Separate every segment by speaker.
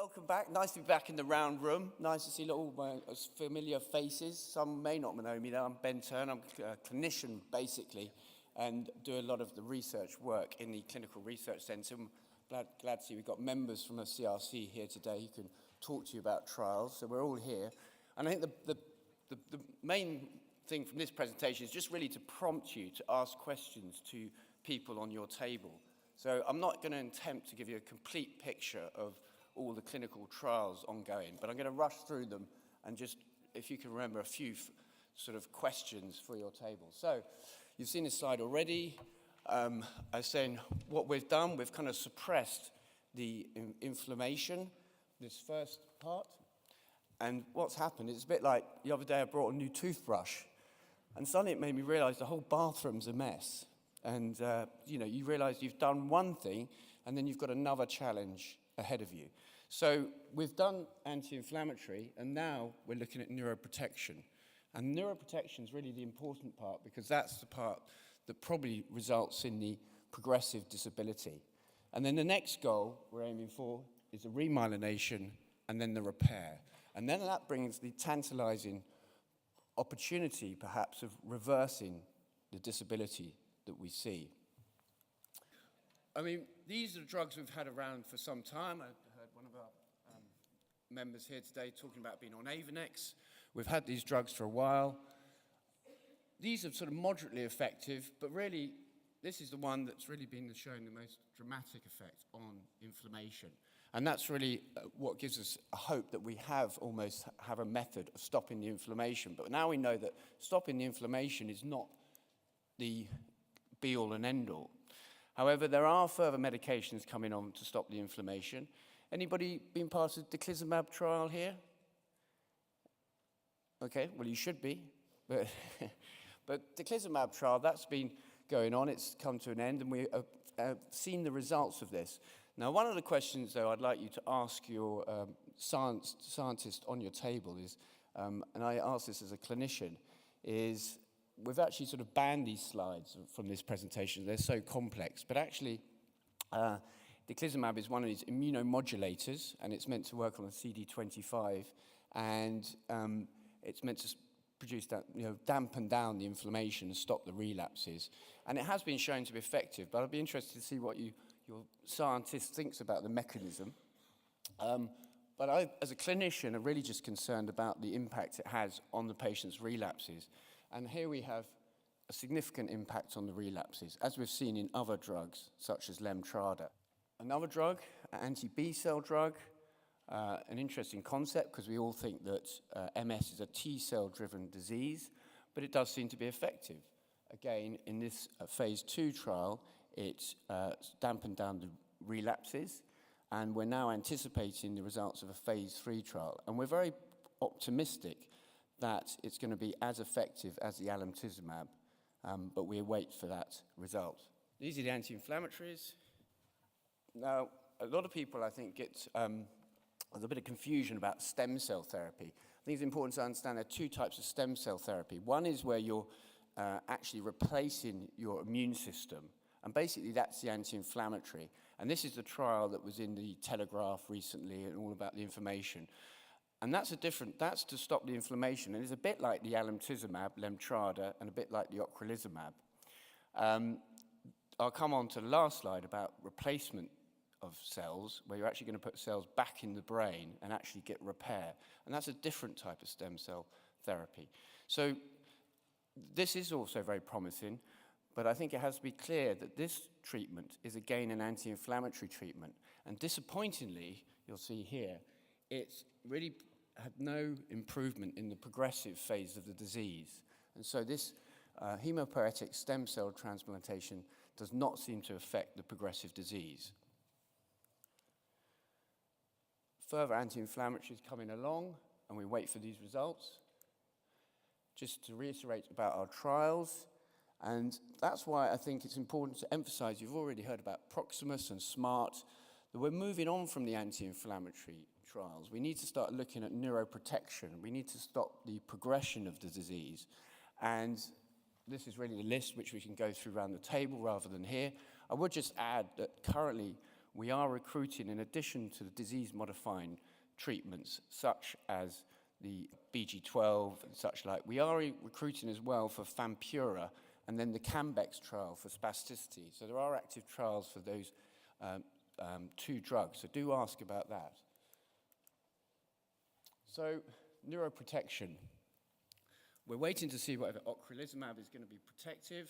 Speaker 1: Welcome back. Nice to be back in the round room. Nice to see all my familiar faces. Some may not know me though. I'm Ben Turner. I'm a clinician, basically, and do a lot of the research work in the Clinical Research Centre. I'm glad to see we've got members from the CRC here today who can talk to you about trials. So we're all here. And I think the main thing from this presentation is just really to prompt you to ask questions to people on your table. So I'm not going to attempt to give you a complete picture of all the clinical trials ongoing, but I'm going to rush through them and just, if you can remember, a few sort of questions for your table. So you've seen this slide already. I was saying what we've done, we've kind of suppressed the inflammation, this first part. And what's happened, it's a bit like the other day I brought a new toothbrush, and suddenly it made me realize the whole bathroom's a mess. And, you realize you've done one thing, and then you've got another challenge ahead of you. So we've done anti-inflammatory, and now we're looking at neuroprotection. And neuroprotection is really the important part, because that's the part that probably results in the progressive disability. And then the next goal we're aiming for is the remyelination and then the repair. And then that brings the tantalizing opportunity, perhaps, of reversing the disability that we see. I mean, these are drugs we've had around for some time. I heard one of our members here today talking about being on Avonex. We've had these drugs for a while. These are sort of moderately effective, but really, this is the one that's really been showing the most dramatic effect on inflammation. And that's really what gives us a hope that we almost have a method of stopping the inflammation. But now we know that stopping the inflammation is not the be-all and end-all. However, there are further medications coming on to stop the inflammation. Anybody been part of the Teclistamab trial here? Okay, well, you should be. But the Teclistamab trial, that's been going on. It's come to an end, and we have seen the results of this. Now, one of the questions, though, I'd like you to ask your scientist on your table is, and I ask this as a clinician, is we've actually sort of banned these slides from this presentation. They're so complex. But actually, Teclistamab is one of these immunomodulators, and it's meant to work on the CD25, and it's meant to produce that, dampen down the inflammation and stop the relapses. And it has been shown to be effective, but I'd be interested to see what your scientist thinks about the mechanism. But I, as a clinician, am really just concerned about the impact it has on the patient's relapses. And here we have a significant impact on the relapses, as we've seen in other drugs, such as Lemtrada. Another drug, an anti-B cell drug, an interesting concept, because we all think that MS is a T-cell driven disease, but it does seem to be effective. Again, in this phase 2 trial, it dampened down the relapses, and we're now anticipating the results of a phase 3 trial. And we're very optimistic that it's going to be as effective as the alemtuzumab, but we wait for that result. These are the anti-inflammatories. Now, a lot of people, I think, there's a bit of confusion about stem cell therapy. I think it's important to understand there are two types of stem cell therapy. One is where you're actually replacing your immune system, and basically that's the anti-inflammatory. And this is the trial that was in the Telegraph recently and all about the information. And that's to stop the inflammation, and it's a bit like the alemtuzumab, Lemtrada, and a bit like the ocrelizumab. I'll come on to the last slide about replacement of cells, where you're actually going to put cells back in the brain and actually get repair. And that's a different type of stem cell therapy. So this is also very promising, but I think it has to be clear that this treatment is again an anti-inflammatory treatment. And disappointingly, you'll see here, it's really had no improvement in the progressive phase of the disease. And so this hemopoietic stem cell transplantation does not seem to affect the progressive disease. Further anti-inflammatories coming along, and we wait for these results. Just to reiterate about our trials, and that's why I think it's important to emphasize, you've already heard about Proximus and SMART, that we're moving on from the anti-inflammatory trials. We need to start looking at neuroprotection. We need to stop the progression of the disease. And this is really the list which we can go through around the table rather than here. I would just add that currently we are recruiting, in addition to the disease-modifying treatments, such as the BG12 and such like, we are recruiting as well for Fampura, and then the Cambex trial for spasticity. So there are active trials for those two drugs, so do ask about that. So, neuroprotection. We're waiting to see whether ocrelizumab is going to be protective.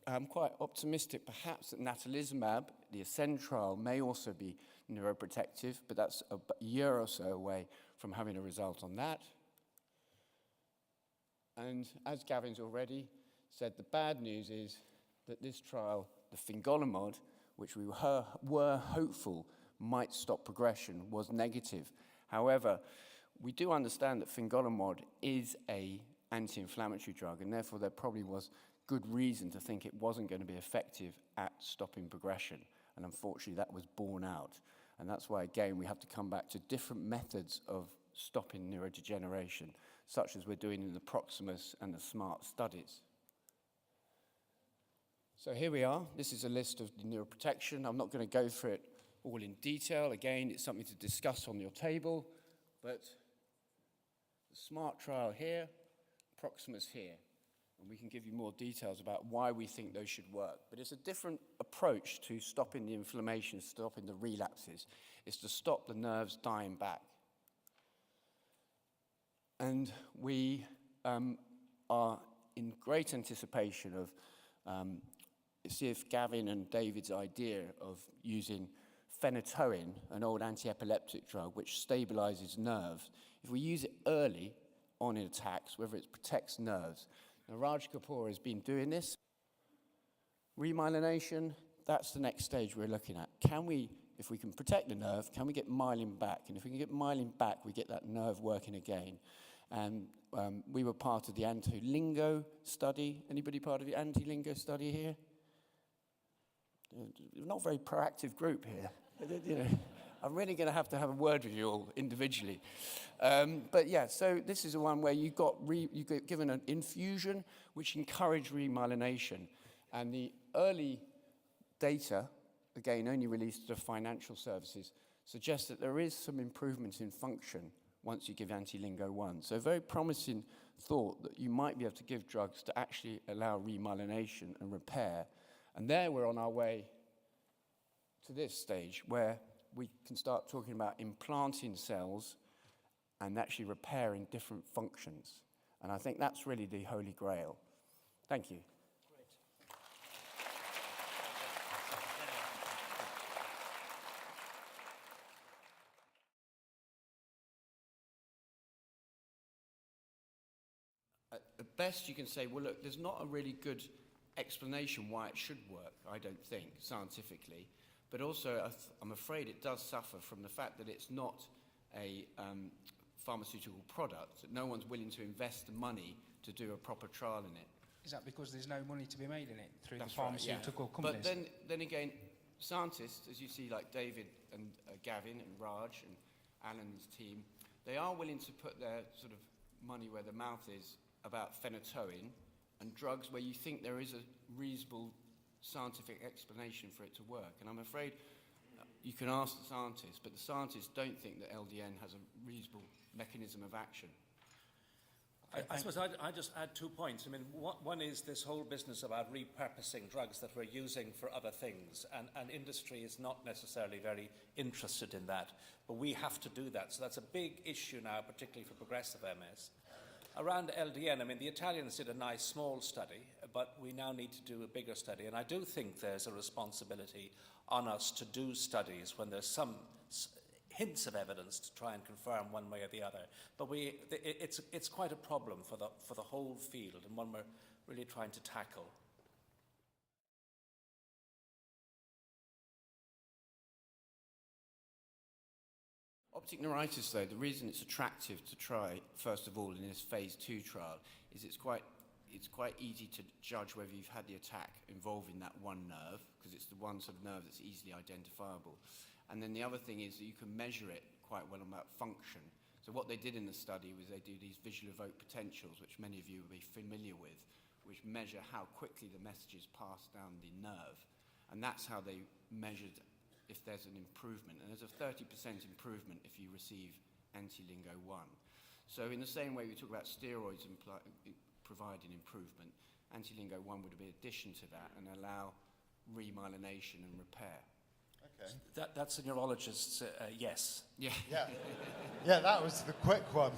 Speaker 1: I'm quite optimistic perhaps that natalizumab, the ASCEND trial, may also be neuroprotective, but that's a year or so away from having a result on that. And as Gavin's already said, the bad news is that this trial, the fingolimod, which we were hopeful might stop progression, was negative. However, we do understand that fingolimod is an anti-inflammatory drug, and therefore there probably was good reason to think it wasn't going to be effective at stopping progression. And unfortunately, that was borne out. And that's why, again, we have to come back to different methods of stopping neurodegeneration, such as we're doing in the BartsMS and the SMART studies. So here we are. This is a list of the neuroprotection. I'm not going to go through it all in detail. Again, it's something to discuss on your table. But the SMART trial here, BartsMS here. And we can give you more details about why we think those should work. But it's a different approach to stopping the inflammation, stopping the relapses. It's to stop the nerves dying back. And we are in great anticipation of, see if Gavin and David's idea of using phenytoin, an old anti-epileptic drug, which stabilizes nerves, if we use it early on in attacks, whether it protects nerves. Now, Raj Kapoor has been doing this. Remyelination, that's the next stage we're looking at. Can we, if we can protect the nerve, can we get myelin back? And if we can get myelin back, we get that nerve working again. And we were part of the anti-lingo study. Anybody part of the anti-lingo study here? Not a very proactive group here. You know, I'm really going to have a word with you all individually. But yeah, so this is the one where you got given an infusion which encouraged remyelination. And the early data, again, only released to financial services, suggests that there is some improvements in function once you give anti-lingo 1. So a very promising thought that you might be able to give drugs to actually allow remyelination and repair. And there we're on our way to this stage where we can start talking about implanting cells and actually repairing different functions. And I think that's really the holy grail. Thank you. At best, you can say, well, look, there's not a really good explanation why it should work, I don't think, scientifically. But also, I'm afraid it does suffer from the fact that it's not a pharmaceutical product, that no one's willing to invest the money to do a proper trial in it.
Speaker 2: Is that because there's no money to be made in it through
Speaker 1: That's
Speaker 2: the pharmaceutical companies?
Speaker 1: But then again, scientists, as you see, like David and Gavin and Raj and Alan's team, they are willing to put their sort of money where their mouth is about phenytoin and drugs where you think there is a reasonable scientific explanation for it to work. And I'm afraid you can ask the scientists, but the scientists don't think that LDN has a reasonable mechanism of action.
Speaker 3: I suppose I'd just add 2 points. I mean, one is this whole business about repurposing drugs that we're using for other things, and industry is not necessarily very interested in that, but we have to do that. So that's a big issue now, particularly for progressive MS. Around LDN, I mean, the Italians did a nice small study, but we now need to do a bigger study. And I do think there's a responsibility on us to do studies when there's some hints of evidence to try and confirm one way or the other. But it's quite a problem for the whole field, and one we're really trying to tackle.
Speaker 1: Optic neuritis, though, the reason it's attractive to try, first of all, in this phase 2 trial, is it's quite easy to judge whether you've had the attack involving that one nerve, because it's the one sort of nerve that's easily identifiable. And then the other thing is that you can measure it quite well about function. So what they did in the study was they do these visual Evoke potentials, which many of you will be familiar with, which measure how quickly the messages pass down the nerve. And that's how they measured if there's an improvement. And there's a 30% improvement if you receive anti-lingo 1. So in the same way we talk about steroids providing improvement, anti-lingo 1 would be an addition to that and allow remyelination and repair.
Speaker 4: Okay.
Speaker 3: That's a neurologist's yes.
Speaker 1: Yeah.
Speaker 4: Yeah. Yeah, that was the quick one.